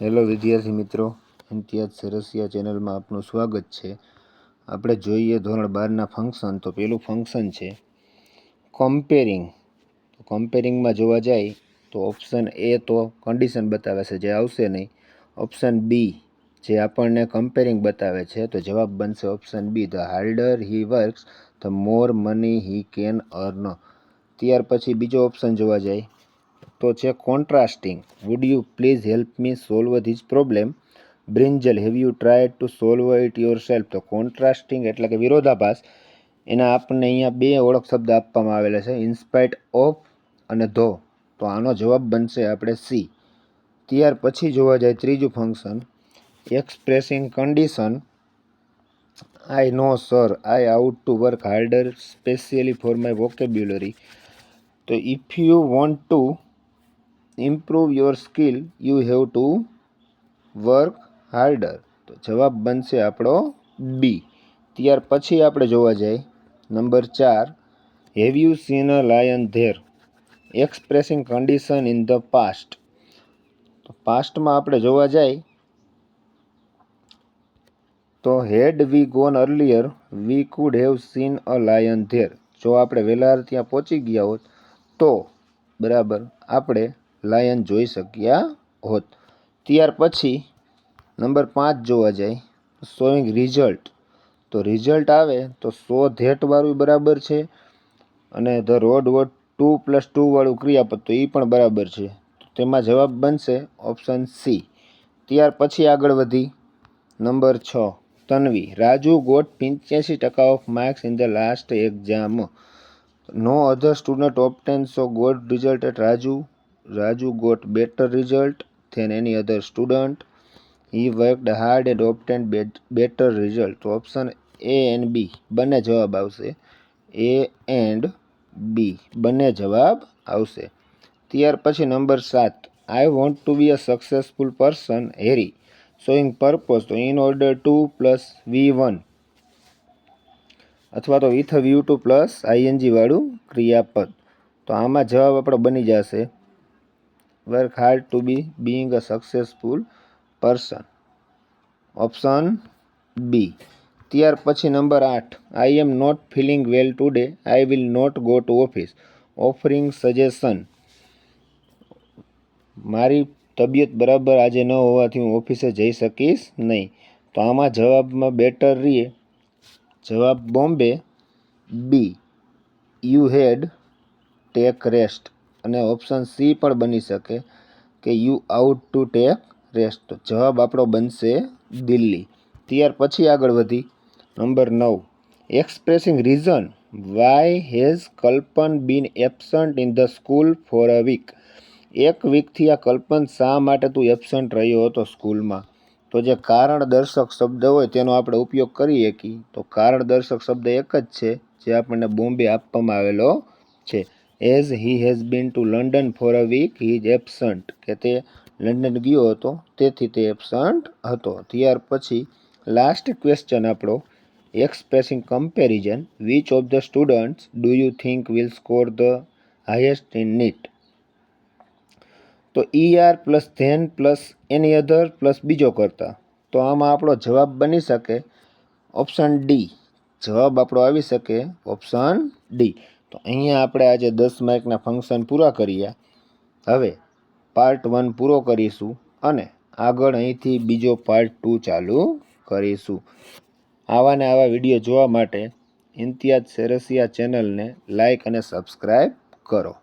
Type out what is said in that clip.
Hello વિદ્યાર્થી મિત્રો, ઇમ્તિયાઝ સરસિયા ચેનલમાં આપનું સ્વાગત છે। આપણે જોઈએ ધોરણ 12ના ફંક્શન। તો પેલું ફંક્શન છે કમ્પેરિંગ। તો કમ્પેરિંગમાં જોવા જાય તો ઓપ્શન એ તો કન્ડિશન બતાવે છે જે આવશે નહીં। ઓપ્શન બી જે આપણને કમ્પેરિંગ બતાવે છે તો જવાબ બનશે option B, the harder he works the more money he can earn. ત્યાર પછી બીજો ઓપ્શન જોવા જાય તો છે contrasting. Would you please help me solve this problem? Brinjal, have you tried to solve it yourself? તો contrasting એટલે કે વિરોધાભાસ। એના આપણને અહીંયા બે ઓળખ શબ્દ આપવામાં આવેલા છે, ઇન્સ્પાઇટ ઓફ અને ધો। તો આનો જવાબ બનશે આપણે સી। ત્યાર પછી જોવા જાય ત્રીજું function expressing condition. I know sir, I ought to work harder specially for my vocabulary. તો if you want to improve your skill you have to work harder. તો જવાબ બનશે આપણો બી। ત્યાર પછી આપણે જોવા જઈએ number 4, have you seen a lion there? Expressing condition in the past. તો પાસ્ટમાં આપણે જોવા જઈએ તો had we gone earlier we could have seen a lion there. જો આપણે વહેલા ત્યાં પહોંચી ગયા હોત તો બરાબર આપણે લાયન જોઈ શક્યા હોત। ત્યાર પછી નંબર 5 જોવા જાય શોઈંગ રિઝલ્ટ। તો રિઝલ્ટ આવે તો સો ધેટ વાળું બરાબર છે અને ધ રોડ વોટ 2 + 2 વાળું ક્રિયાપદ તો એ પણ બરાબર છે। તેમાં જવાબ બનશે ઓપ્શન સી। ત્યાર પછી આગળ વધી number 6 Tanvi, Raju got 85% of marks in the last exam. No other student obtain so good result as Raju. Raju got better result than any other student. He worked hard and obtain better result. તો option A and B બંને જવાબ આવશે। એ and B બંને જવાબ આવશે। ત્યાર પછી number 7 I want to be a successful person here showing purpose. તો in order to plus V1 અથવા તો with view to plus ING વાળું ક્રિયાપદ। તો આમાં જવાબ આપણો બની જશે work hard to be being a successful person, option B. ત્યાર પછી number 8 I am not feeling well today I will not go to office offering suggestion. મારી તબિયત બરાબર આજે ન હોવાથી હું ઓફિસે જઈ શકીશ નહીં। તો આમાં જવાબમાં બેટર રહીએ જવાબ બોમ્બે B, you had take rest. અને ઓપ્શન સી પણ બની શકે કે you ought to take rest. તો જવાબ આપણો બનશે દિલ્હી। ત્યાર પછી આગળ વધી number 9 expressing reason why has Kalpan been absent in the school for a week. એક વીકથી આ કલ્પન શા માટે તું એબસન્ટ રહ્યો હતો સ્કૂલમાં? તો જે કારણ દર્શક શબ્દ હોય તેનો આપણે ઉપયોગ કરી શકીએ। તો કારણ દર્શક શબ્દ એક જ છે જે આપણને બોમ્બે આપવામાં આવેલો છે। As he has been to London for a week he is absent, કે તે લંડન ગયો હતો તેથી તે એબસન્ટ હતો। ત્યાર પછી લાસ્ટ ક્વેશ્ચન આપણો expressing comparison which of the students do you think will score the highest in NEET? તો ER plus than plus any other plus બીજો કરતા। તો આમાં આપણો જવાબ બની શકે ઓપ્શન ડી। જવાબ આપણો આવી શકે ઓપ્શન ડી। તો અહીંયા આપણે આજે 10 માર્કના ફંક્શન પૂરા કર્યા। હવે પાર્ટ 1 પૂરો કરીશું અને આગળ અહીંથી બીજો પાર્ટ 2 ચાલુ કરીશું। આવા ને આવા વિડીયો જોવા માટે ઇમ્તિયાઝ સરસિયા ચેનલને લાઇક અને સબસ્ક્રાઈબ કરો।